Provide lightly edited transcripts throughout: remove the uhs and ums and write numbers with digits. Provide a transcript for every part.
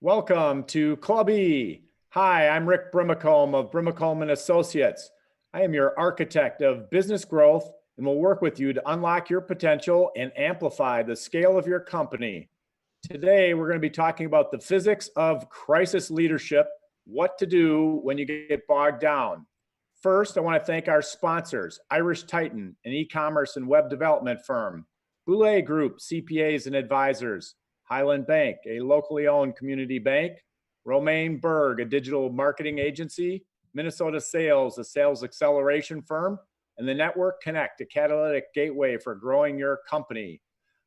Welcome to Club E. Hi, I'm Rick Brimacombe of Brimacombe and Associates. I am your architect of business growth and will work with you to unlock your potential and amplify the scale of your company. Today, we're going to be talking about the physics of crisis leadership, what to do when you get bogged down. First, I want to thank our sponsors, Irish Titan, an e-commerce and web development firm, Boulay Group, CPAs and advisors, Highland Bank, a locally owned community bank, Romaine Berg, a digital marketing agency, Minnesota Sales, a sales acceleration firm, and the Network Connect, a catalytic gateway for growing your company.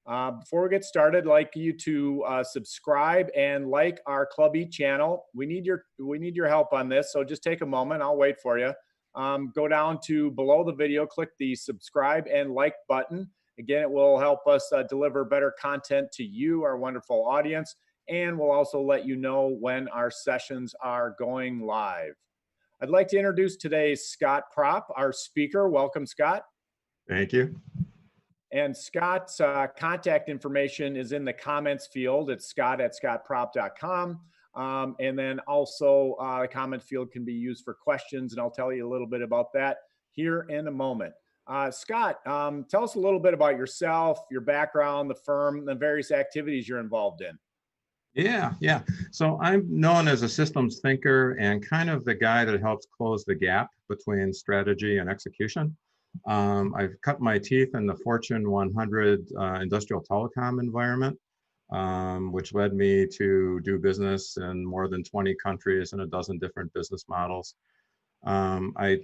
Before we get started, I'd like you to subscribe and like our Club E channel. We need your help on this, so just take a moment. I'll wait for you. Go down to below the video, click the subscribe and like button. Again, it will help us deliver better content to you, our wonderful audience, and we'll also let you know when our sessions are going live. I'd like to introduce today's Scott Propp, our speaker. Welcome, Scott. Thank you. And Scott's contact information is in the comments field. It's scott@scottpropp.com. And then also the comment field can be used for questions, and I'll tell you a little bit about that here in a moment. Scott, tell us a little bit about yourself, your background, the firm, the various activities you're involved in. Yeah. So I'm known as a systems thinker and kind of the guy that helps close the gap between strategy and execution. I've cut my teeth in the Fortune 100 industrial telecom environment, which led me to do business in more than 20 countries and a dozen different business models. I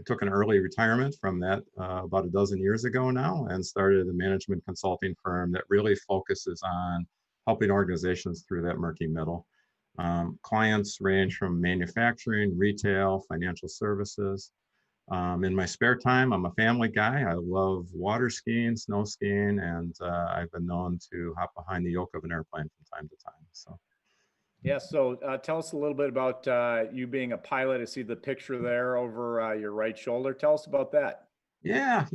took an early retirement from that about a dozen years ago now and started a management consulting firm that really focuses on helping organizations through that murky middle. Clients range from manufacturing, retail, financial services. In my spare time, I'm a family guy. I love water skiing, snow skiing, and I've been known to hop behind the yoke of an airplane from time to time. So. Yeah, so tell us a little bit about you being a pilot. I see the picture there over your right shoulder. Tell us about that. Yeah.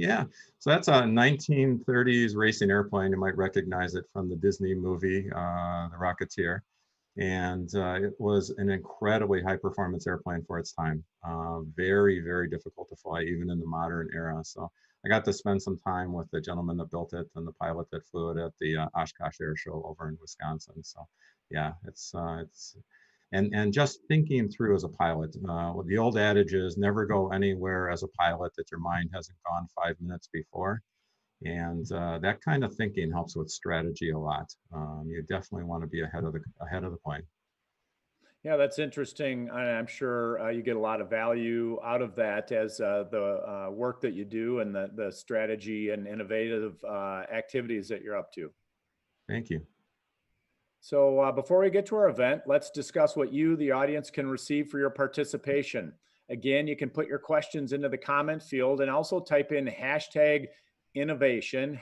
So that's a 1930s racing airplane. You might recognize it from the Disney movie, The Rocketeer. And it was an incredibly high performance airplane for its time. Very, very difficult to fly, even in the modern era. So I got to spend some time with the gentleman that built it and the pilot that flew it at the Oshkosh Air Show over in Wisconsin. So yeah, and just thinking through as a pilot, the old adage is never go anywhere as a pilot that your mind hasn't gone 5 minutes before. And that kind of thinking helps with strategy a lot. You definitely want to be ahead of the plane. Yeah, that's interesting. I'm sure you get a lot of value out of that as the work that you do and the strategy and innovative activities that you're up to. Thank you. So before we get to our event, let's discuss what you, the audience, can receive for your participation. Again, you can put your questions into the comment field and also type in #innovation.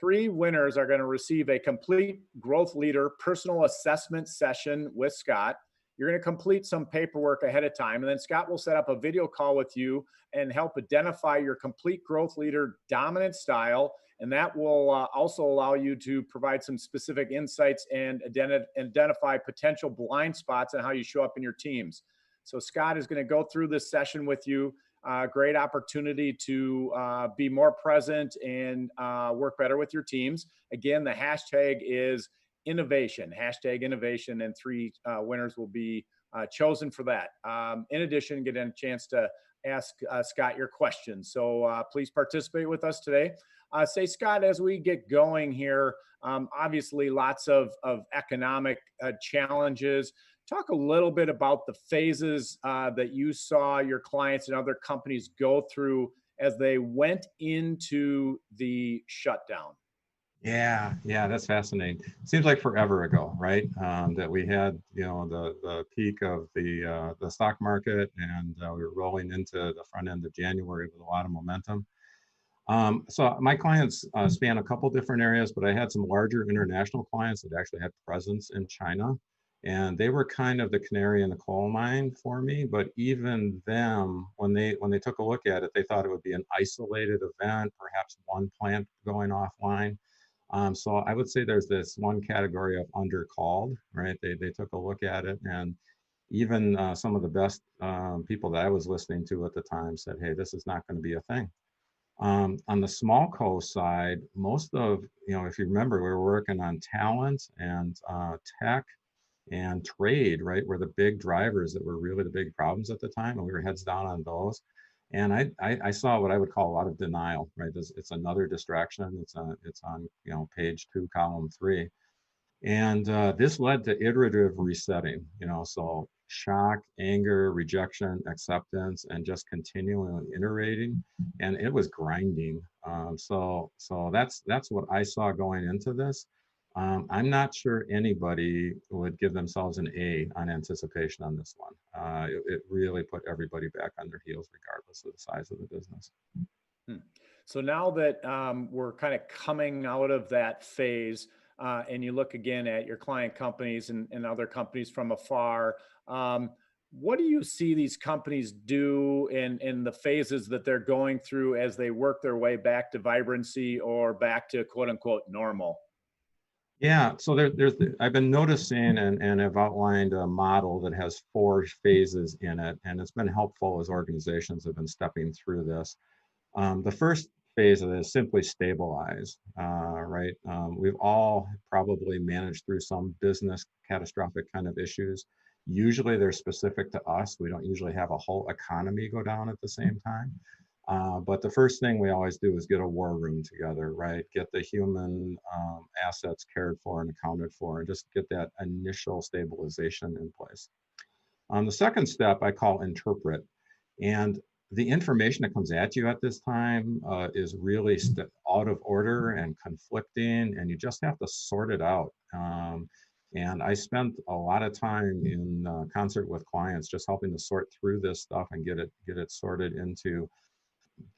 3 winners are going to receive a complete growth leader personal assessment session with Scott. You're going to complete some paperwork ahead of time, and then Scott will set up a video call with you and help identify your complete growth leader dominant style. And that will also allow you to provide some specific insights and identify potential blind spots on how you show up in your teams. So Scott is going to go through this session with you. Great opportunity to be more present and work better with your teams. Again, the hashtag is innovation, and 3 winners will be chosen for that. In addition, get a chance to ask Scott your questions. So please participate with us today. Say, Scott, as we get going here, obviously lots of economic challenges. Talk a little bit about the phases that you saw your clients and other companies go through as they went into the shutdown. Yeah, that's fascinating. Seems like forever ago, right? That we had, the peak of the stock market, and we were rolling into the front end of January with a lot of momentum. So my clients span a couple different areas, but I had some larger international clients that actually had presence in China, and they were kind of the canary in the coal mine for me. But even them, when they took a look at it, they thought it would be an isolated event, perhaps one plant going offline. So I would say there's this one category of undercalled, right? They took a look at it, and even some of the best people that I was listening to at the time said, hey, this is not going to be a thing. On the small co side, most of, if you remember, we were working on talent and tech and trade, right, were the big drivers that were really the big problems at the time, and we were heads down on those. And I saw what I would call a lot of denial, right? It's another distraction. It's on page 2, column 3, and this led to iterative resetting. So shock, anger, rejection, acceptance, and just continually iterating, and it was grinding. So that's what I saw going into this. I'm not sure anybody would give themselves an A on anticipation on this one. It really put everybody back on their heels, regardless of the size of the business. Hmm. So now that we're kind of coming out of that phase, and you look again at your client companies and other companies from afar, what do you see these companies do in the phases that they're going through as they work their way back to vibrancy or back to quote unquote normal? Yeah, so I've been noticing and have outlined a model that has 4 phases in it, and it's been helpful as organizations have been stepping through this. The first phase of it is simply stabilize, right? We've all probably managed through some business catastrophic kind of issues. Usually they're specific to us. We don't usually have a whole economy go down at the same time. But the first thing we always do is get a war room together, right? Get the human assets cared for and accounted for, and just get that initial stabilization in place. The second step I call interpret. And the information that comes at you at this time is really out of order and conflicting, and you just have to sort it out. And I spent a lot of time in concert with clients, just helping to sort through this stuff and get it sorted into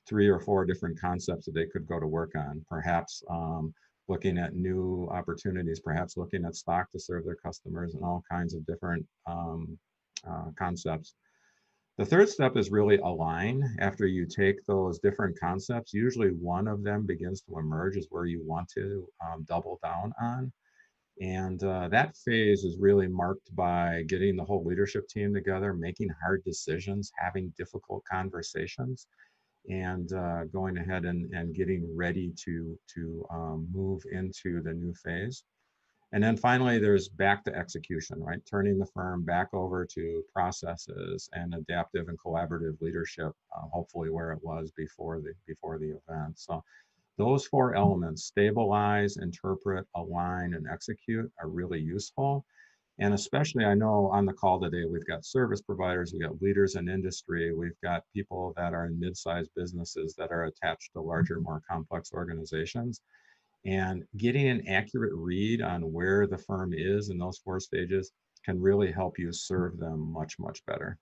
3 or 4 different concepts that they could go to work on. Perhaps looking at new opportunities, perhaps looking at stock to serve their customers, and all kinds of different concepts. The third step is really align. After you take those different concepts, usually one of them begins to emerge as where you want to double down on. And that phase is really marked by getting the whole leadership team together, making hard decisions, having difficult conversations, and going ahead and getting ready to move into the new phase. And then finally, there's back to execution, right? Turning the firm back over to processes and adaptive and collaborative leadership, hopefully where it was before the event. So those 4 elements, stabilize, interpret, align, and execute, are really useful. And especially, I know on the call today, we've got service providers, we've got leaders in industry, we've got people that are in mid-sized businesses that are attached to larger, more complex organizations. And getting an accurate read on where the firm is in those 4 stages can really help you serve them much, much better.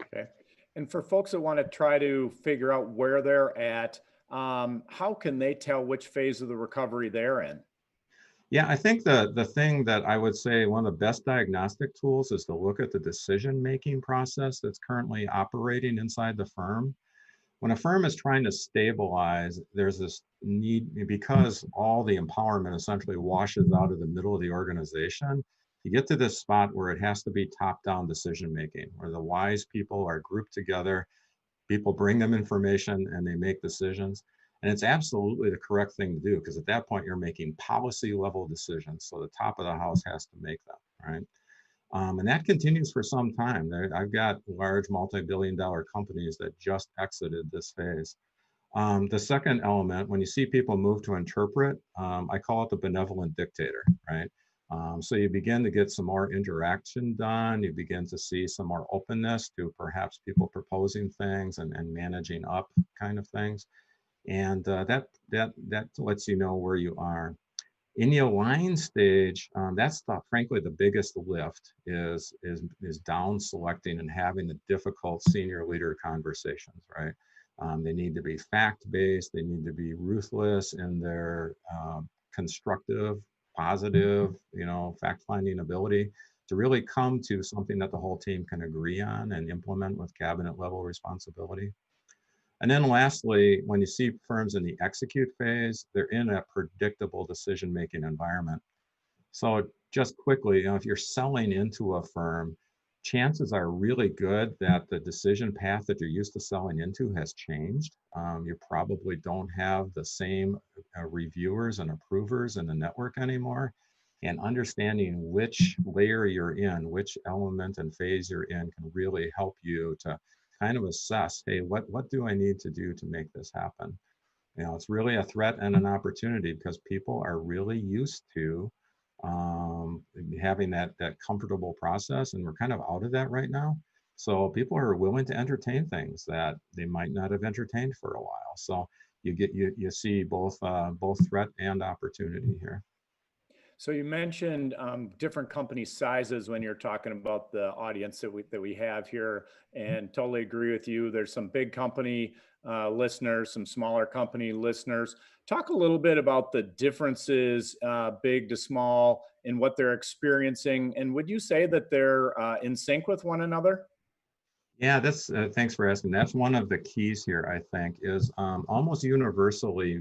Okay. And for folks that want to try to figure out where they're at, how can they tell which phase of the recovery they're in? Yeah, I think the thing that I would say one of the best diagnostic tools is to look at the decision-making process that's currently operating inside the firm. When a firm is trying to stabilize, there's this need, because all the empowerment essentially washes out of the middle of the organization, you get to this spot where it has to be top-down decision-making, where the wise people are grouped together, people bring them information, and they make decisions. And it's absolutely the correct thing to do, because at that point, you're making policy-level decisions. So the top of the house has to make them, right? And that continues for some time. I've got large multi-billion-dollar companies that just exited this phase. The second element, when you see people move to interpret, I call it the benevolent dictator, right? So you begin to get some more interaction done. You begin to see some more openness to perhaps people proposing things and managing up kind of things. And that lets you know where you are. In the align stage, that's frankly the biggest lift is down selecting and having the difficult senior leader conversations, right? They need to be fact-based. They need to be ruthless in their constructive, positive, fact-finding ability to really come to something that the whole team can agree on and implement with cabinet level responsibility. And then lastly, when you see firms in the execute phase, they're in a predictable decision-making environment. So just quickly, if you're selling into a firm, chances are really good that the decision path that you're used to selling into has changed. You probably don't have the same reviewers and approvers in the network anymore. And understanding which layer you're in, which element and phase you're in can really help you to kind of assess, hey, what do I need to do to make this happen? It's really a threat and an opportunity because people are really used to having that comfortable process, and we're kind of out of that right now. So people are willing to entertain things that they might not have entertained for a while. So you see both threat and opportunity here. So you mentioned different company sizes when you're talking about the audience that we have here, and totally agree with you. There's some big company listeners, some smaller company listeners. Talk a little bit about the differences, big to small, in what they're experiencing, and would you say that they're in sync with one another? Yeah, that's thanks for asking. That's one of the keys here, I think, is almost universally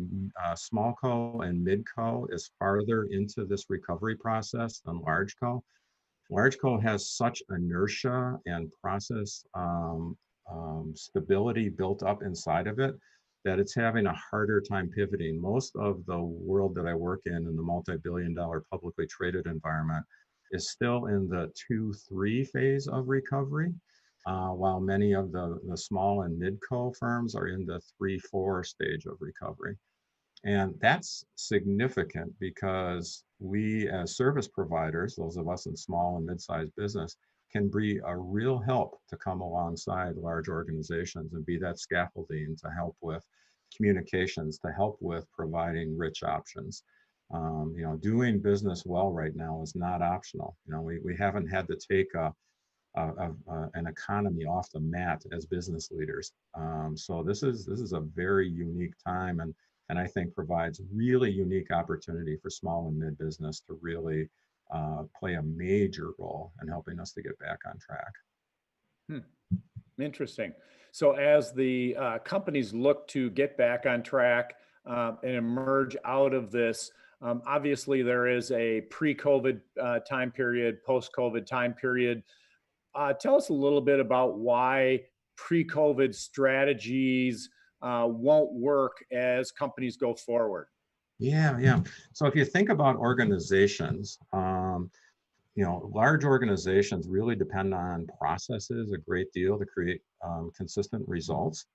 small co and mid co is farther into this recovery process than large co. Large co has such inertia and process stability built up inside of it that it's having a harder time pivoting. Most of the world that I work in the multi-billion-dollar publicly traded environment, is still in the 2-3 phase of recovery, while many of the small and mid-co firms are in the 3-4 stage of recovery. And that's significant because we as service providers, those of us in small and mid-sized business, can be a real help to come alongside large organizations and be that scaffolding to help with communications, to help with providing rich options. Doing business well right now is not optional. We haven't had to take an economy off the mat as business leaders. So this is a very unique time, and I think provides really unique opportunity for small and mid business to really play a major role in helping us to get back on track. Interesting. So as the companies look to get back on track and emerge out of this, obviously there is a pre-COVID time period, post-COVID time period. Tell us a little bit about why pre-COVID strategies won't work as companies go forward. Yeah. So if you think about organizations, large organizations really depend on processes a great deal to create consistent results.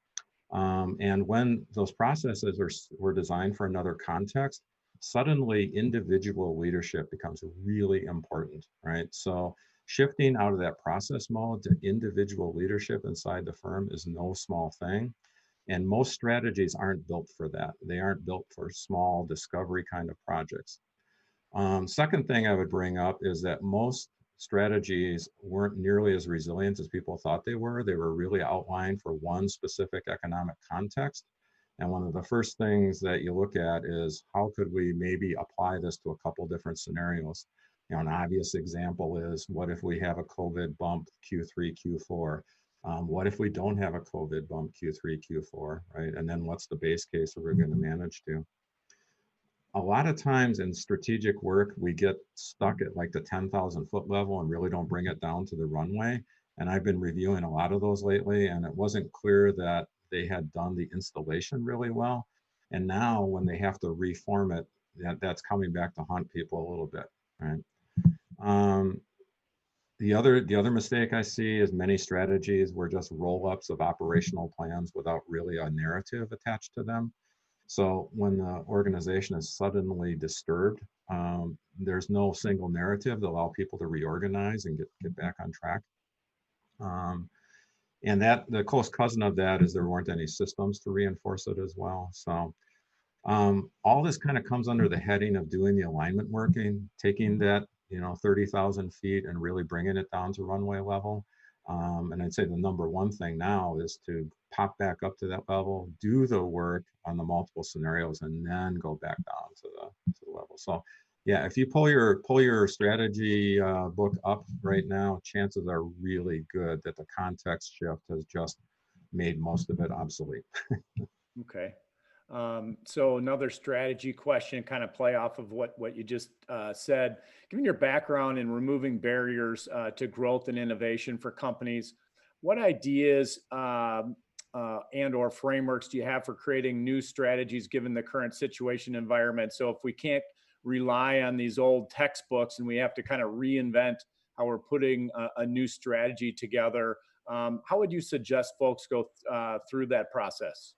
And when those processes were designed for another context, suddenly individual leadership becomes really important, right? So shifting out of that process mode to individual leadership inside the firm is no small thing. And most strategies aren't built for that. They aren't built for small discovery kind of projects. Second thing I would bring up is that most strategies weren't nearly as resilient as people thought they were. They were really outlined for one specific economic context. And one of the first things that you look at is how could we maybe apply this to a couple different scenarios? An obvious example is, what if we have a COVID bump Q3, Q4? What if we don't have a COVID bump Q3, Q4, right? And then what's the base case that we're going to manage to? A lot of times in strategic work, we get stuck at like the 10,000 foot level and really don't bring it down to the runway. And I've been reviewing a lot of those lately, and it wasn't clear that they had done the installation really well. And now when they have to reform it, that's coming back to haunt people a little bit, right? The other mistake I see is many strategies were just roll-ups of operational plans without really a narrative attached to them. So when the organization is suddenly disturbed, there's no single narrative that allow people to reorganize and get back on track. And that the close cousin of that is there weren't any systems to reinforce it as well. So all this kind of comes under the heading of doing the alignment working, taking that 30,000 feet and really bringing it down to runway level. And I'd say the number one thing now is to pop back up to that level, do the work on the multiple scenarios, and then go back down to the level. So yeah, if you pull your strategy book up right now, chances are really good that the context shift has just made most of it obsolete. Okay. So another strategy question, kind of play off of what you just said. Given your background in removing barriers to growth and innovation for companies, what ideas and or frameworks do you have for creating new strategies given the current situation environment? So if we can't rely on these old textbooks and we have to kind of reinvent how we're putting a new strategy together, how would you suggest folks go through that process?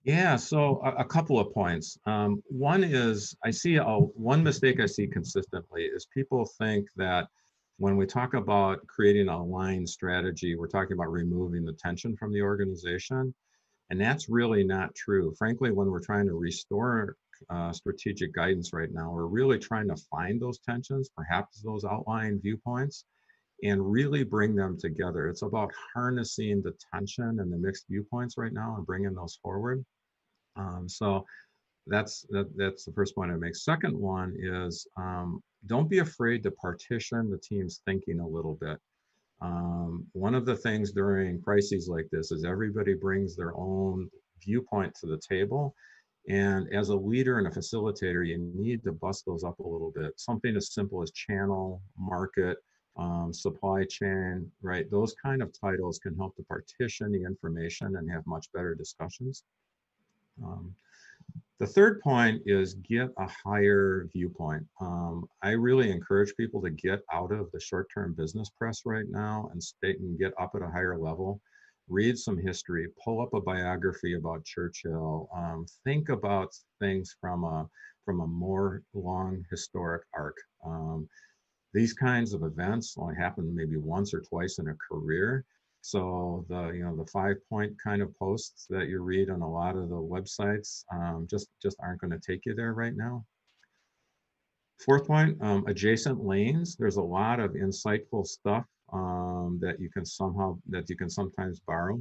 Yeah, so a couple of points. One is one mistake I see consistently is people think that when we talk about creating a aligned strategy, we're talking about removing the tension from the organization. And that's really not true. Frankly, when we're trying to restore strategic guidance right now, we're really trying to find those tensions, perhaps those outlying viewpoints, and really bring them together. It's about harnessing the tension and the mixed viewpoints right now and bringing those forward. So that's the first point I make. Second one is don't be afraid to partition the team's thinking a little bit. One of the things during crises like this is everybody brings their own viewpoint to the table. And as a leader and a facilitator, you need to bust those up a little bit. Something as simple as channel, market, supply chain, right? Those kind of titles can help to partition the information and have much better discussions. The third point is get a higher viewpoint. I really encourage people to get out of the short-term business press right now and stay and get up at a higher level. Read some history, pull up a biography about Churchill, think about things from a more long historic arc. These kinds of events only happen maybe once or twice in a career. So the 5-point kind of posts that you read on a lot of the websites just aren't going to take you there right now. Fourth point, adjacent lanes. There's a lot of insightful stuff that you can sometimes borrow.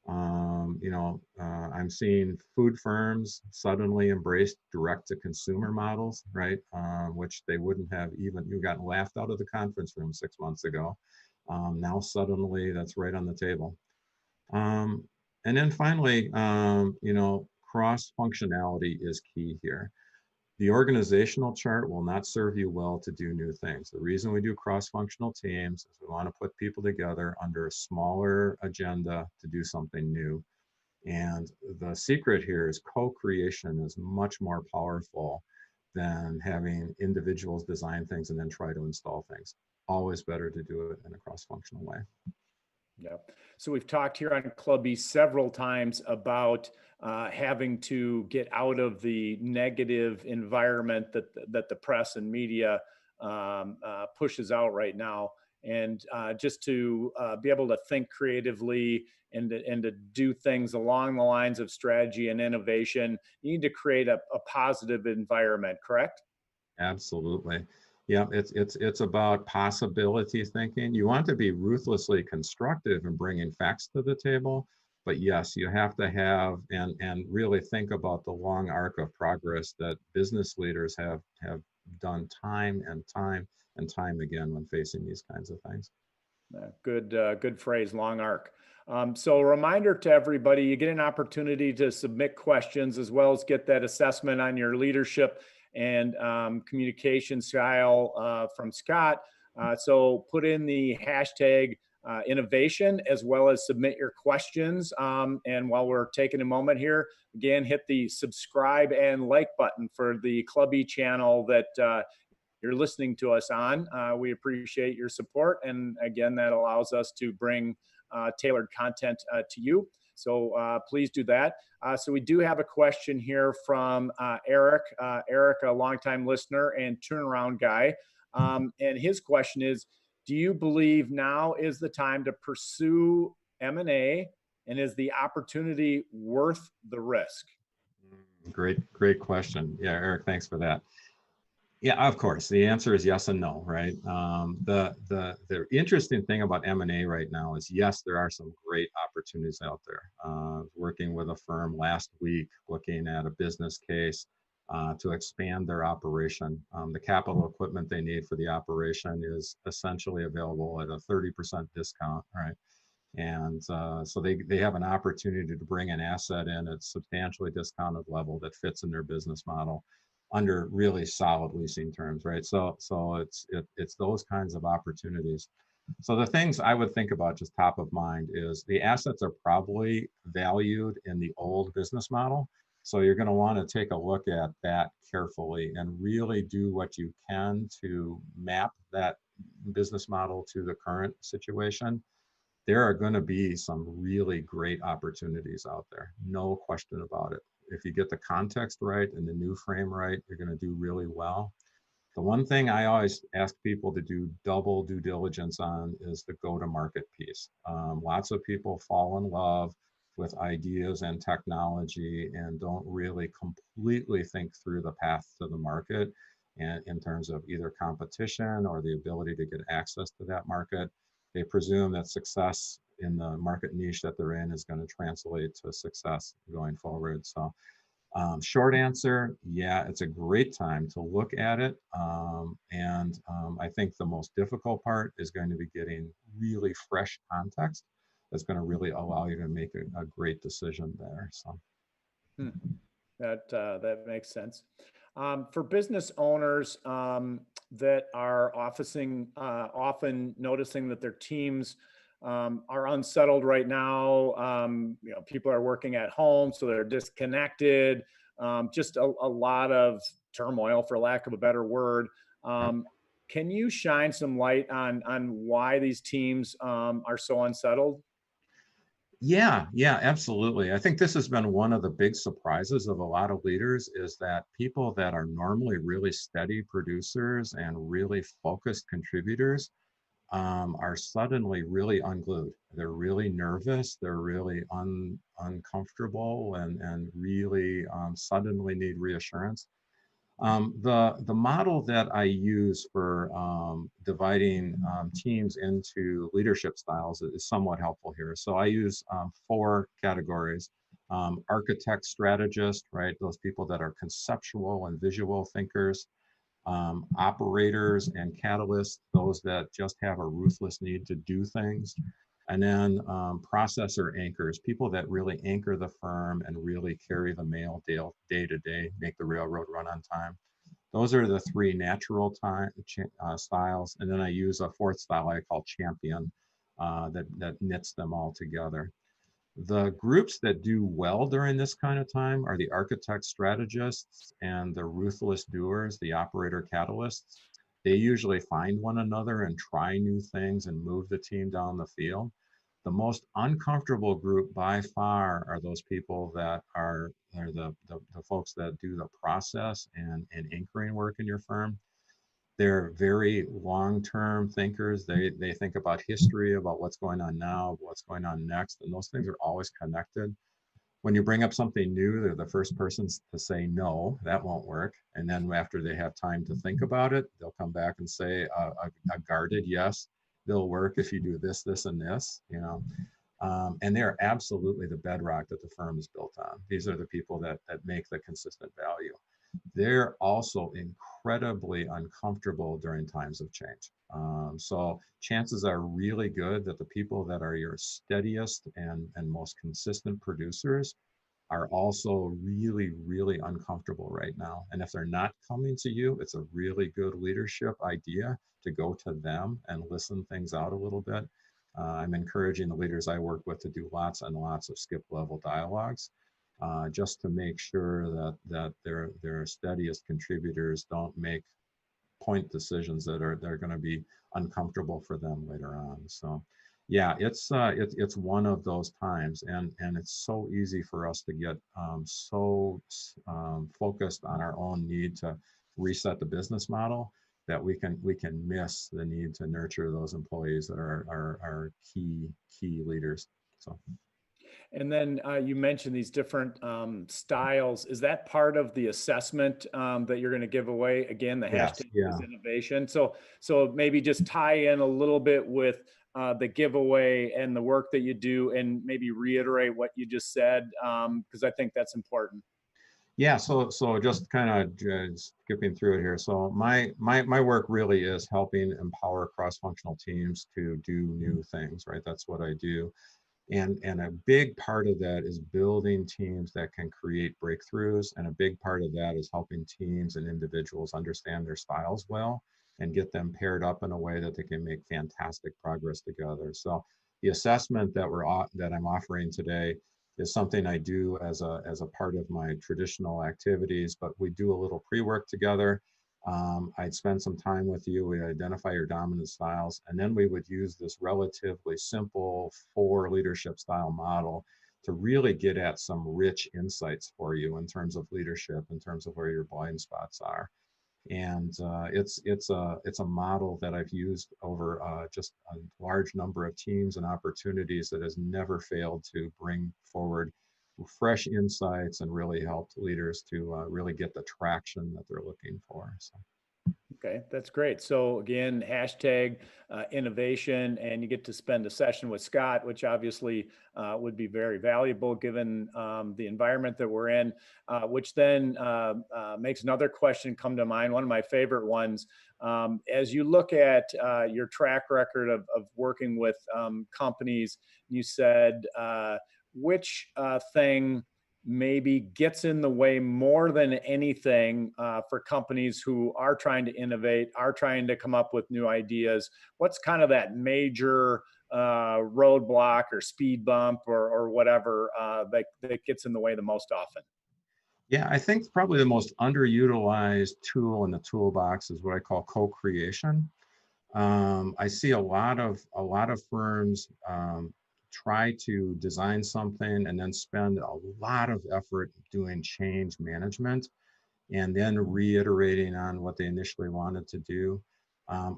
I'm seeing food firms suddenly embrace direct-to-consumer models, right? Which they wouldn't have even, you got laughed out of the conference room 6 months ago. Now suddenly that's right on the table. And then finally, cross-functionality is key here. The organizational chart will not serve you well to do new things. The reason we do cross-functional teams is we want to put people together under a smaller agenda to do something new. And the secret here is co-creation is much more powerful than having individuals design things and then try to install things. Always better to do it in a cross-functional way. Yeah. So we've talked here on Clubby several times about having to get out of the negative environment that the press and media pushes out right now, and just to be able to think creatively and to do things along the lines of strategy and innovation. You need to create a positive environment, correct? Absolutely. Yeah, it's about possibility thinking. You want to be ruthlessly constructive in bringing facts to the table, but yes, you have to have and really think about the long arc of progress that business leaders have done time and time again when facing these kinds of things. Good phrase, long arc. So a reminder to everybody, you get an opportunity to submit questions as well as get that assessment on your leadership and communication style from Scott. So put in the hashtag innovation as well as submit your questions. And while we're taking a moment here, again, hit the subscribe and like button for the Clubby channel that you're listening to us on. We appreciate your support. And again, that allows us to bring tailored content to you. So please do that. So we do have a question here from Eric. Eric, a longtime listener and turnaround guy. And his question is, do you believe now is the time to pursue M&A, and is the opportunity worth the risk? Great question. Yeah, Eric, thanks for that. Yeah, of course. The answer is yes and no, right? The interesting thing about M&A right now is, yes, there are some great opportunities out there. Working with a firm last week, looking at a business case to expand their operation. The capital equipment they need for the operation is essentially available at a 30% discount, right? And so they have an opportunity to bring an asset in at substantially discounted level that fits in their business model under really solid leasing terms, right? So it's those kinds of opportunities. So the things I would think about just top of mind is the assets are probably valued in the old business model. So you're going to want to take a look at that carefully and really do what you can to map that business model to the current situation. There are going to be some really great opportunities out there, no question about it. If you get the context right and the new frame right, you're going to do really well. The one thing I always ask people to do double due diligence on is the go-to-market piece. Lots of people fall in love with ideas and technology and don't really completely think through the path to the market and in terms of either competition or the ability to get access to that market. They presume that success in the market niche that they're in is going to translate to success going forward. So short answer, yeah, it's a great time to look at it. I think the most difficult part is going to be getting really fresh context that's going to really allow you to make a great decision there. So. Hmm. That makes sense. For business owners that are often noticing that their teams are unsettled right now. People are working at home, so they're disconnected. Just a lot of turmoil, for lack of a better word. Can you shine some light on why these teams are so unsettled? Yeah, absolutely. I think this has been one of the big surprises of a lot of leaders is that people that are normally really steady producers and really focused contributors are suddenly really unglued. They're really nervous. They're really uncomfortable and really suddenly need reassurance. The model that I use for dividing teams into leadership styles is somewhat helpful here. So I use 4 categories. Architect, strategist, right? Those people that are conceptual and visual thinkers. Operators and catalysts, those that just have a ruthless need to do things. And then processor anchors, people that really anchor the firm and really carry the mail day to day, make the railroad run on time. Those are the 3 natural styles. And then I use a 4th style I call champion that knits them all together. The groups that do well during this kind of time are the architect strategists and the ruthless doers, the operator catalysts. They usually find one another and try new things and move the team down the field. The most uncomfortable group by far are those people that are the folks that do the process and anchoring work in your firm. They're very long-term thinkers. They think about history, about what's going on now, what's going on next, and those things are always connected. When you bring up something new, they're the first persons to say, no, that won't work. And then after they have time to think about it, they'll come back and say a guarded yes, they'll work if you do this, this, and this. And they're absolutely the bedrock that the firm is built on. These are the people that make the consistent value. They're also incredibly uncomfortable during times of change. So chances are really good that the people that are your steadiest and most consistent producers are also really, really uncomfortable right now. And if they're not coming to you, it's a really good leadership idea to go to them and listen things out a little bit. I'm encouraging the leaders I work with to do lots and lots of skip level dialogues. Just to make sure that their steadiest contributors don't make point decisions that are going to be uncomfortable for them later on. So, yeah, it's one of those times, and it's so easy for us to get focused on our own need to reset the business model that we can miss the need to nurture those employees that are key leaders. So. And then you mentioned these different styles. Is that part of the assessment that you're going to give away? Again, the Yes, hashtag yeah. is innovation. So maybe just tie in a little bit with the giveaway and the work that you do, and maybe reiterate what you just said, because I think that's important. Yeah, so just kind of skipping through it here. So my work really is helping empower cross-functional teams to do new things, right? That's what I do. And a big part of that is building teams that can create breakthroughs. And a big part of that is helping teams and individuals understand their styles well and get them paired up in a way that they can make fantastic progress together. So the assessment that I'm offering today is something I do as a part of my traditional activities, but we do a little pre-work together. I'd spend some time with you, we identify your dominant styles, and then we would use this relatively simple 4 leadership style model to really get at some rich insights for you in terms of leadership, in terms of where your blind spots are. And it's a model that I've used over just a large number of teams and opportunities that has never failed to bring forward fresh insights and really helped leaders to really get the traction that they're looking for. So. Okay, that's great. So again, hashtag innovation, and you get to spend a session with Scott, which obviously would be very valuable given the environment that we're in, which then makes another question come to mind, one of my favorite ones. As you look at your track record of working with companies, you said, which thing maybe gets in the way more than anything for companies who are trying to innovate, are trying to come up with new ideas? What's kind of that major roadblock or speed bump or whatever that gets in the way the most often? Yeah, I think probably the most underutilized tool in the toolbox is what I call co-creation. I see a lot of firms try to design something and then spend a lot of effort doing change management and then reiterating on what they initially wanted to do.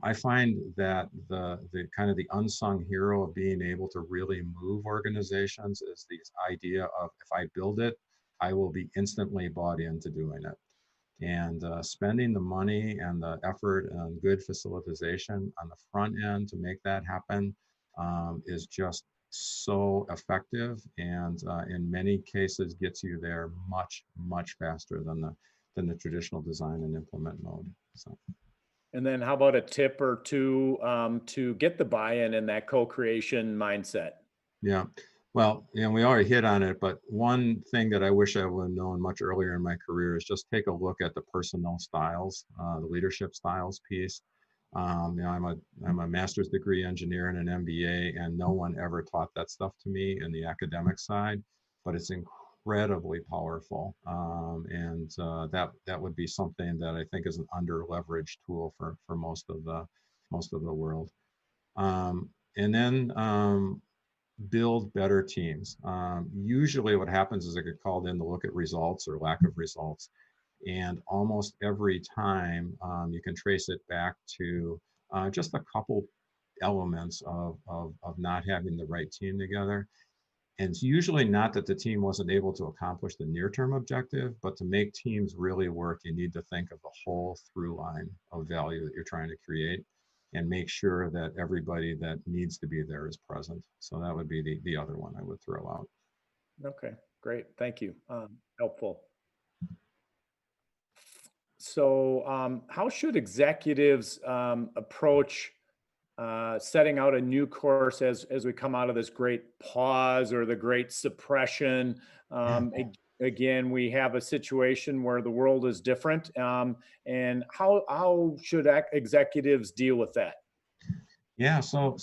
I find that the kind of the unsung hero of being able to really move organizations is this idea of, if I build it, I will be instantly bought into doing it. And spending the money and the effort and good facilitization on the front end to make that happen is just so effective, and in many cases gets you there much faster than the traditional design and implement mode. So. And then how about a tip or two to get the buy-in and that co-creation mindset? Yeah. Well, we already hit on it, but one thing that I wish I would have known much earlier in my career is just take a look at the personnel styles, the leadership styles piece. I'm a master's degree engineer and an MBA, and no one ever taught that stuff to me in the academic side, but it's incredibly powerful. And that would be something that I think is an under leveraged tool for most of the world. And then build better teams. Usually what happens is I get called in to look at results or lack of results. And almost every time you can trace it back to just a couple elements of not having the right team together. And it's usually not that the team wasn't able to accomplish the near-term objective, but to make teams really work, you need to think of the whole through line of value that you're trying to create and make sure that everybody that needs to be there is present. So that would be the other one I would throw out. Okay, great. Thank you. Helpful. So, how should executives approach setting out a new course as we come out of this great pause or the great suppression? Yeah. Again, we have a situation where the world is different, and how should executives deal with that? Yeah, so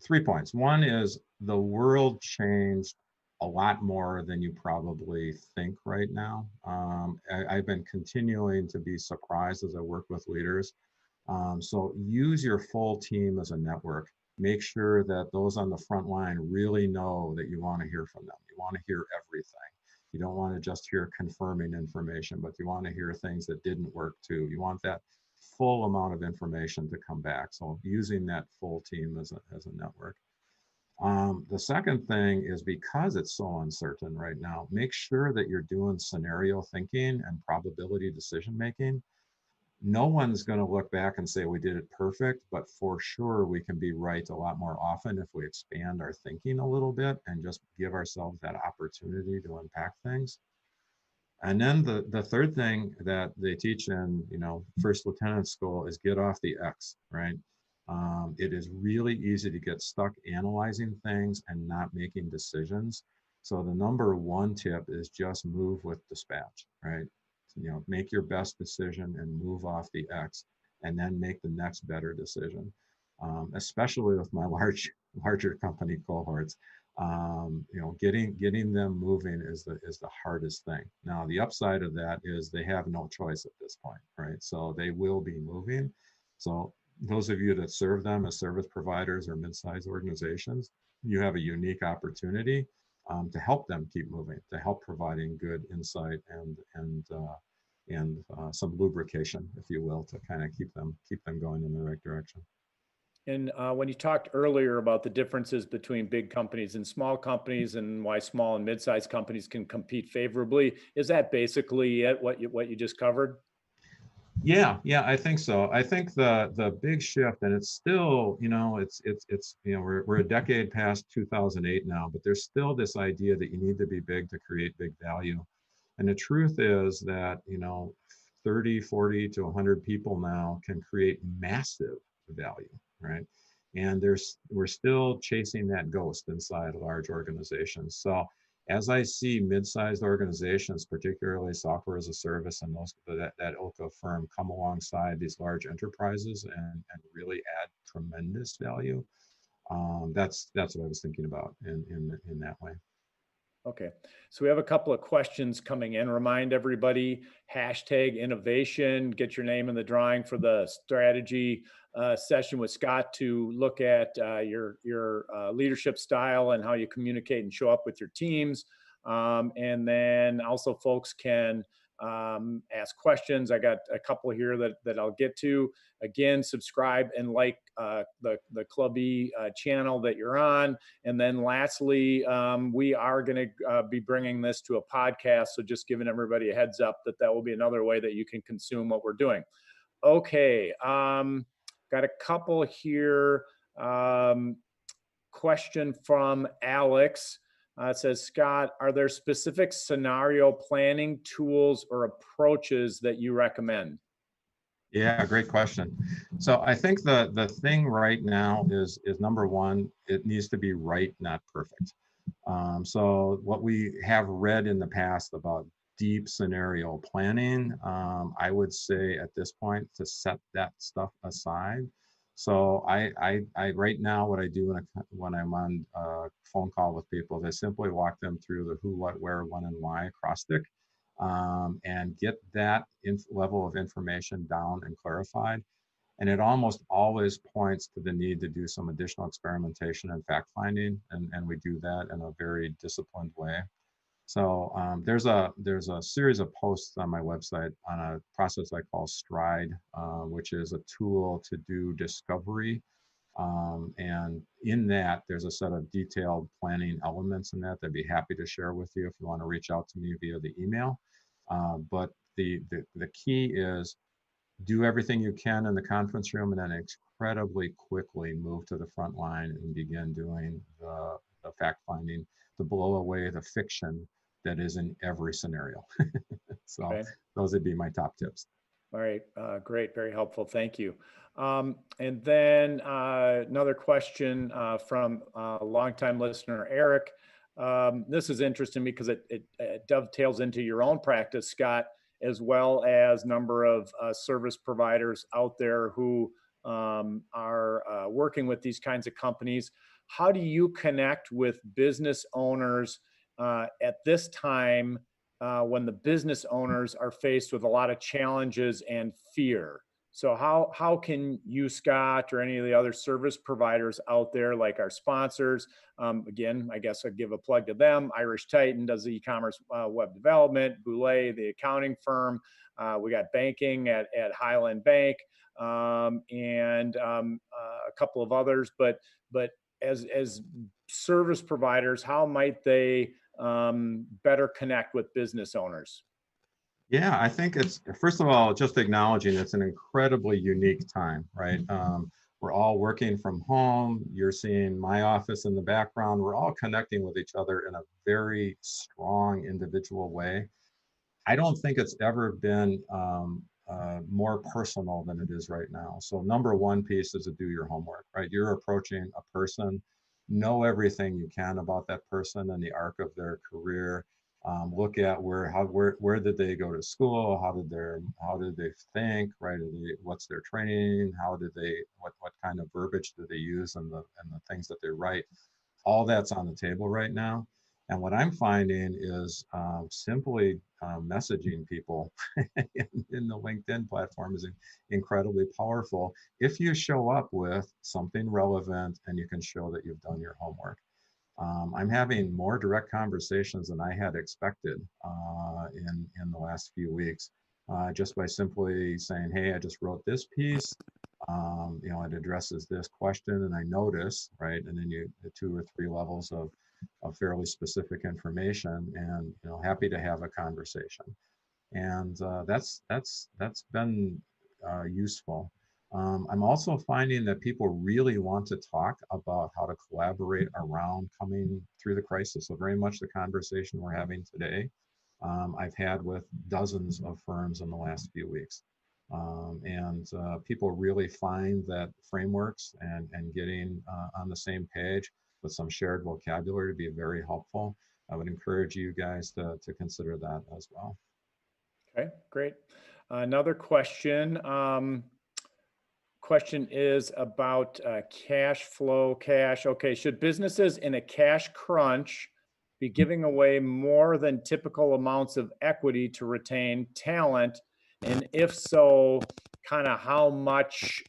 3 points. One is the world changed a lot more than you probably think right now. I've been continuing to be surprised as I work with leaders. So use your full team as a network. Make sure that those on the front line really know that you want to hear from them. You want to hear everything. You don't want to just hear confirming information, but you want to hear things that didn't work too. You want that full amount of information to come back. So using that full team as a network. The second thing is, because it's so uncertain right now, make sure that you're doing scenario thinking and probability decision making. No one's going to look back and say we did it perfect, but for sure we can be right a lot more often if we expand our thinking a little bit and just give ourselves that opportunity to unpack things. And then the third thing that they teach in, first lieutenant school is get off the X, right? It is really easy to get stuck analyzing things and not making decisions. So the number one tip is just move with dispatch, right? Make your best decision and move off the X, and then make the next better decision. Especially with my larger company cohorts, getting them moving is the hardest thing. Now, the upside of that is they have no choice at this point, right? So they will be moving. So those of you that serve them as service providers or mid-sized organizations, you have a unique opportunity to help them keep moving, to help providing good insight and some lubrication, if you will, to kind of keep them going in the right direction. And when you talked earlier about the differences between big companies and small companies and why small and mid-sized companies can compete favorably, is that basically it, what you just covered? Yeah, I think so. I think the big shift, and it's still, we're a decade past 2008 now, but there's still this idea that you need to be big to create big value. And the truth is that, 30, 40 to 100 people now can create massive value, right? And we're still chasing that ghost inside large organizations. So as I see mid-sized organizations, particularly software as a service and that ilk of firm come alongside these large enterprises and really add tremendous value, that's what I was thinking about in that way. Okay, so we have a couple of questions coming in. Remind everybody, #innovation, get your name in the drawing for the strategy session with Scott to look at your leadership style and how you communicate and show up with your teams. And then also folks can ask questions. I got a couple here that I'll get to. Again, subscribe and like the Clubby channel that you're on. And then lastly, we are going to be bringing this to a podcast. So just giving everybody a heads up that will be another way that you can consume what we're doing. Okay. Got a couple here. Question from Alex. It says, Scott, are there specific scenario planning tools or approaches that you recommend? Yeah, great question. So I think the thing right now is number one, it needs to be right, not perfect. So what we have read in the past about deep scenario planning, I would say at this point to set that stuff aside. So I right now what I do when I'm on a phone call with people is I simply walk them through the who, what, where, when, and why acrostic, and get that level of information down and clarified. And it almost always points to the need to do some additional experimentation and fact finding, and we do that in a very disciplined way. So there's a series of posts on my website on a process I call Stride, which is a tool to do discovery. And in that, there's a set of detailed planning elements in that I'd be happy to share with you if you want to reach out to me via the email. But the key is do everything you can in the conference room and then incredibly quickly move to the front line and begin doing the fact finding to blow away the fiction that is in every scenario. So okay. Those would be my top tips. All right, great, very helpful, thank you. And then another question from a longtime listener, Eric. This is interesting because it dovetails into your own practice, Scott, as well as number of service providers out there who are working with these kinds of companies. How do you connect with business owners at this time when the business owners are faced with a lot of challenges and fear? So how can you, Scott, or any of the other service providers out there, like our sponsors, again, I guess I'd give a plug to them. Irish Titan does the e-commerce web development, Boulay, the accounting firm. We got banking at Highland Bank, and a couple of others. But as service providers, how might they better connect with business owners? Yeah, I think it's, first of all, just acknowledging it's an incredibly unique time, right? We're all working from home. You're seeing my office in the background. We're all connecting with each other in a very strong individual way. I don't think it's ever been more personal than it is right now. So number one piece is to do your homework, right? You're approaching a person, know everything you can about that person and the arc of their career. Look at where did they go to school? How did they think? Right? What's their training? What kind of verbiage do they use and the things that they write? All that's on the table right now. And what I'm finding is simply messaging people in the LinkedIn platform is incredibly powerful if you show up with something relevant and you can show that you've done your homework. I'm having more direct conversations than I had expected in the last few weeks, just by simply saying, "Hey, I just wrote this piece. It addresses this question, and I notice, right?" And then the 2 or 3 levels of fairly specific information, and happy to have a conversation, and that's been useful. I'm also finding that people really want to talk about how to collaborate around coming through the crisis. So very much the conversation we're having today, I've had with dozens of firms in the last few weeks. And people really find that frameworks and getting on the same page with some shared vocabulary to be very helpful. I would encourage you guys to consider that as well. Okay, great. Another question. Question is about cash flow, cash. Okay, should businesses in a cash crunch be giving away more than typical amounts of equity to retain talent? And if so, kind of how much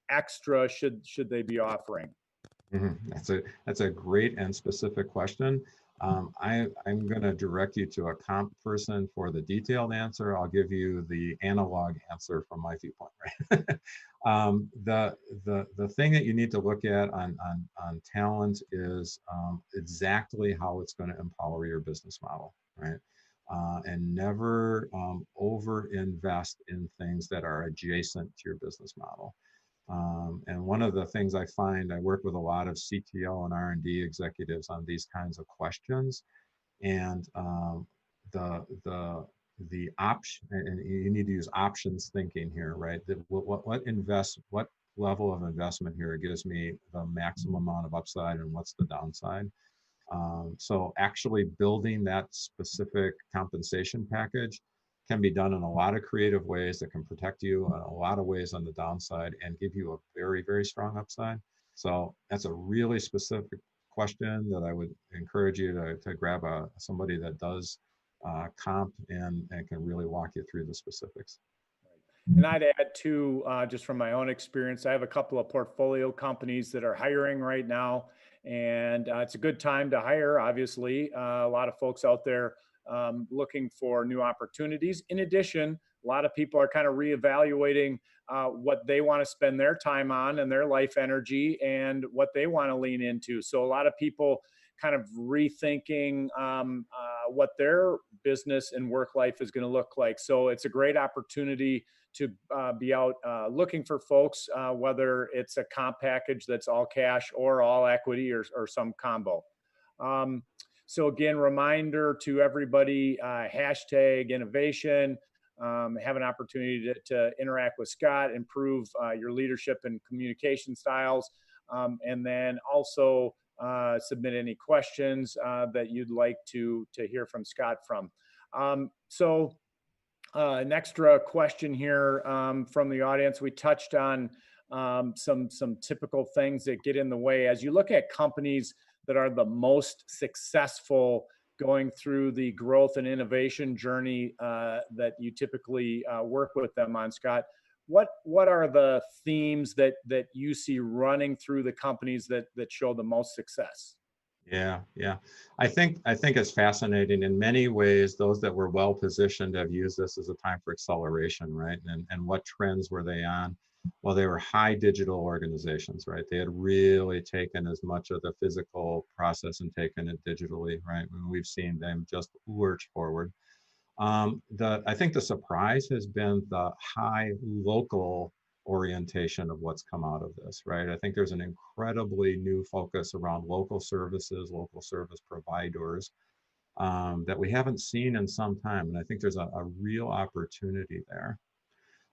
extra should they be offering? That's a great and specific question. I'm going to direct you to a comp person for the detailed answer. I'll give you the analog answer from my viewpoint. Right? The thing that you need to look at on talent is exactly how it's going to empower your business model, right? And never over invest in things that are adjacent to your business model. And one of the things I find, I work with a lot of CTO and R&D executives on these kinds of questions, and the option, and you need to use options thinking here, right? That what level of investment here gives me the maximum amount of upside, and what's the downside? So actually building that specific compensation package can be done in a lot of creative ways that can protect you in a lot of ways on the downside and give you a very, very strong upside. So that's a really specific question that I would encourage you to grab somebody that does comp and can really walk you through the specifics. And I'd add too, just from my own experience, I have a couple of portfolio companies that are hiring right now, and it's a good time to hire. Obviously, a lot of folks out there looking for new opportunities. In addition, a lot of people are kind of reevaluating what they want to spend their time on and their life energy and what they want to lean into. So a lot of people kind of rethinking what their business and work life is going to look like. So it's a great opportunity to be out looking for folks, whether it's a comp package that's all cash or all equity or some combo. So again, reminder to everybody, hashtag innovation, have an opportunity to interact with Scott, improve your leadership and communication styles, and then also submit any questions that you'd like to hear from Scott from. So an extra question here from the audience. We touched on some typical things that get in the way. As you look at companies that are the most successful going through the growth and innovation journey that you typically work with them on, Scott, what are the themes that you see running through the companies that show the most success? Yeah. I think it's fascinating in many ways. Those that were well positioned have used this as a time for acceleration, right? And what trends were they on? Well, they were high digital organizations, right? They had really taken as much of the physical process and taken it digitally, right? And we've seen them just lurch forward. I think the surprise has been the high local orientation of what's come out of this, right? I think there's an incredibly new focus around local services, local service providers, that we haven't seen in some time. And I think there's a real opportunity there.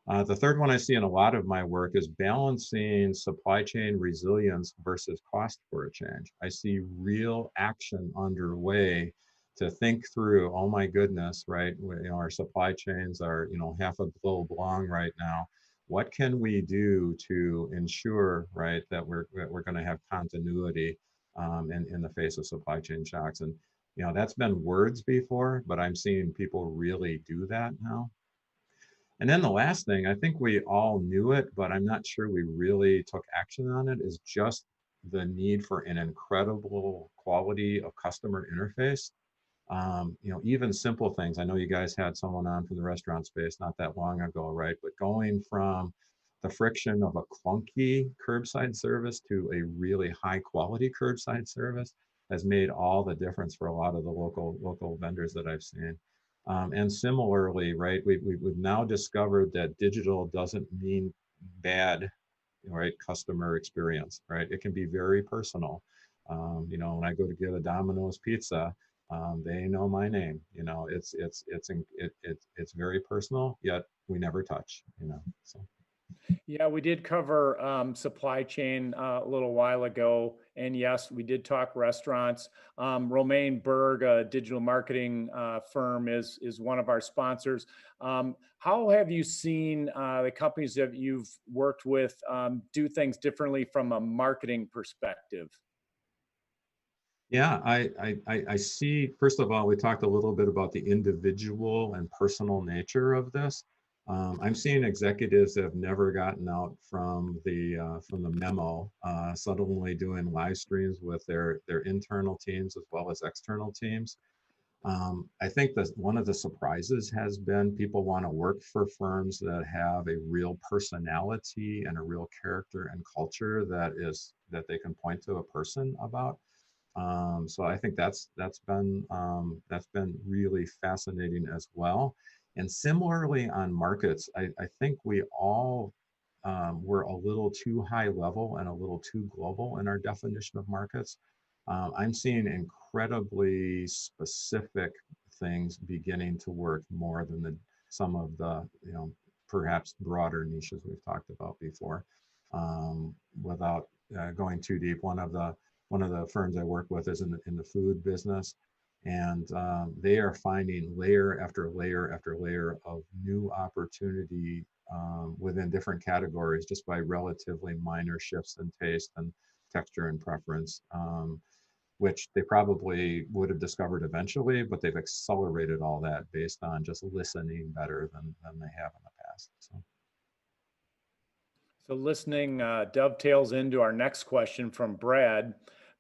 The third one I see in a lot of my work is balancing supply chain resilience versus cost for a change. I see real action underway to think through, oh my goodness, right? Our supply chains are, half a globe long right now. What can we do to ensure, right, that we're going to have continuity in the face of supply chain shocks? And that's been words before, but I'm seeing people really do that now. And then the last thing, I think we all knew it, but I'm not sure we really took action on it, is just the need for an incredible quality of customer interface. Even simple things. I know you guys had someone on from the restaurant space not that long ago, right? But going from the friction of a clunky curbside service to a really high quality curbside service has made all the difference for a lot of the local vendors that I've seen. And similarly, right, we've now discovered that digital doesn't mean bad, right, customer experience, right? It can be very personal. When I go to get a Domino's pizza, they know my name. It's very personal, yet we never touch. So. Yeah, we did cover supply chain a little while ago. And yes, we did talk restaurants. Romaine Berg, a digital marketing firm, is one of our sponsors. How have you seen the companies that you've worked with do things differently from a marketing perspective? Yeah, I see, first of all, we talked a little bit about the individual and personal nature of this. I'm seeing executives that have never gotten out from the memo, suddenly doing live streams with their internal teams as well as external teams. I think that one of the surprises has been people want to work for firms that have a real personality and a real character and culture that they can point to a person about. So I think that's been really fascinating as well. And similarly on markets, I think we all were a little too high level and a little too global in our definition of markets. I'm seeing incredibly specific things beginning to work more than some of the perhaps broader niches we've talked about before. Without going too deep, one of the firms I work with is in the food business, and they are finding layer after layer after layer of new opportunity within different categories just by relatively minor shifts in taste and texture and preference, which they probably would have discovered eventually, but they've accelerated all that based on just listening better than they have in the past. So listening dovetails into our next question from Brad.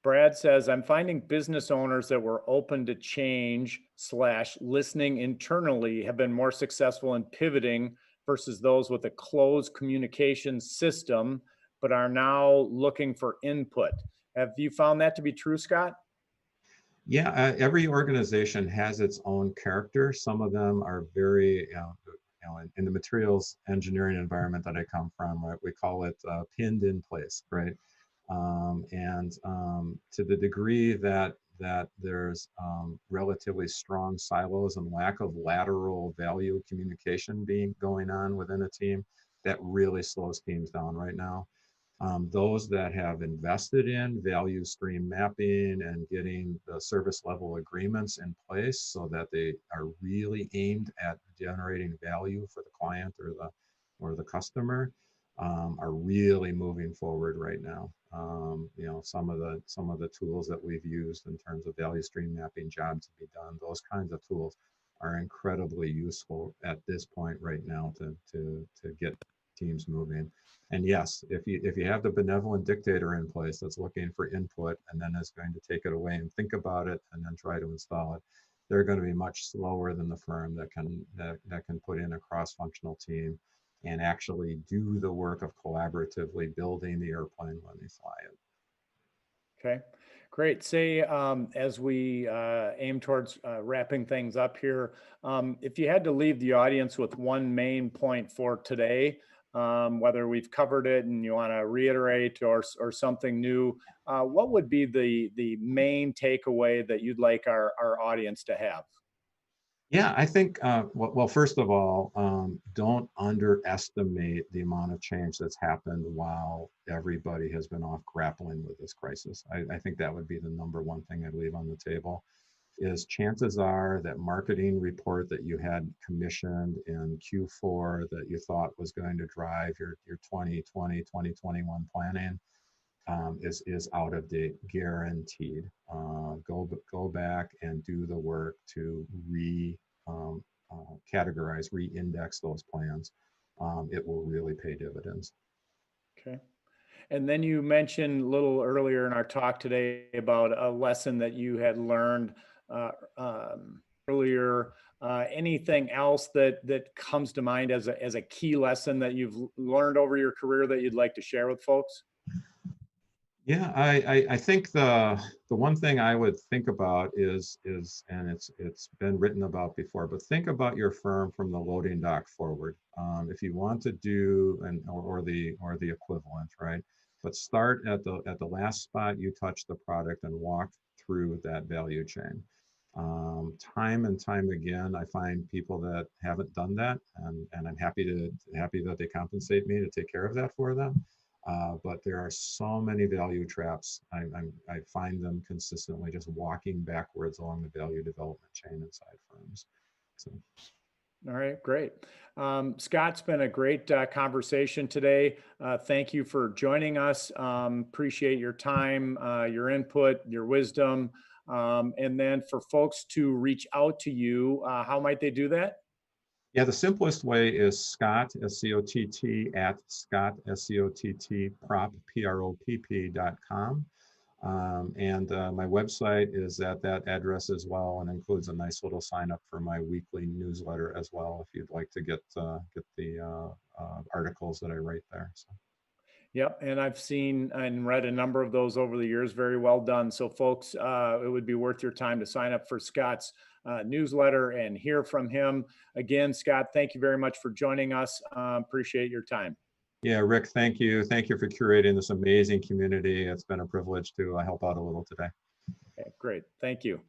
Brad says, I'm finding business owners that were open to change / listening internally have been more successful in pivoting versus those with a closed communication system, but are now looking for input. Have you found that to be true, Scott? Yeah, every organization has its own character. Some of them are very, in the materials engineering environment that I come from, right, we call it pinned in place, right? To the degree that there's relatively strong silos and lack of lateral value communication going on within a team, that really slows teams down right now. Those that have invested in value stream mapping and getting the service level agreements in place so that they are really aimed at generating value for the client or the customer are really moving forward right now. Some of the tools that we've used in terms of value stream mapping, jobs to be done, those kinds of tools are incredibly useful at this point right now to get teams moving. And yes, if you have the benevolent dictator in place that's looking for input and then is going to take it away and think about it and then try to install it, they're going to be much slower than the firm that can put in a cross-functional team and actually do the work of collaboratively building the airplane when they fly it. Okay, great. Say, as we aim towards wrapping things up here, if you had to leave the audience with one main point for today, whether we've covered it and you want to reiterate or something new, what would be the main takeaway that you'd like our audience to have? Yeah, I think, well, first of all, don't underestimate the amount of change that's happened while everybody has been off grappling with this crisis. I think that would be the number one thing I'd leave on the table is chances are that marketing report that you had commissioned in Q4 that you thought was going to drive your 2020, 2021 planning is out of date, guaranteed. Go back and do the work to um, categorize, re-index those plans. It will really pay dividends. Okay. And then you mentioned a little earlier in our talk today about a lesson that you had learned uh, earlier. Anything else that comes to mind as a key lesson that you've learned over your career that you'd like to share with folks? Yeah, I think the one thing I would think about is and it's been written about before, but think about your firm from the loading dock forward. If you want to do or the equivalent, right? But start at the last spot you touch the product and walk through that value chain. Time and time again, I find people that haven't done that, and I'm happy that they compensate me to take care of that for them. But there are so many value traps. I find them consistently just walking backwards along the value development chain inside firms. So. All right, great. Scott, it's been a great conversation today. Thank you for joining us. Appreciate your time, your input, your wisdom. And then for folks to reach out to you, how might they do that? Yeah, the simplest way is Scott, SCOTT, at Scott, SCOTT, Propp, PROPP.com. And my website is at that address as well, and includes a nice little sign up for my weekly newsletter as well, if you'd like to get the articles that I write there. So. Yep, and I've seen and read a number of those over the years. Very well done. So, folks, it would be worth your time to sign up for Scott's newsletter and hear from him. Again, Scott, thank you very much for joining us. Appreciate your time. Yeah, Rick, thank you. Thank you for curating this amazing community. It's been a privilege to help out a little today. Okay, great. Thank you.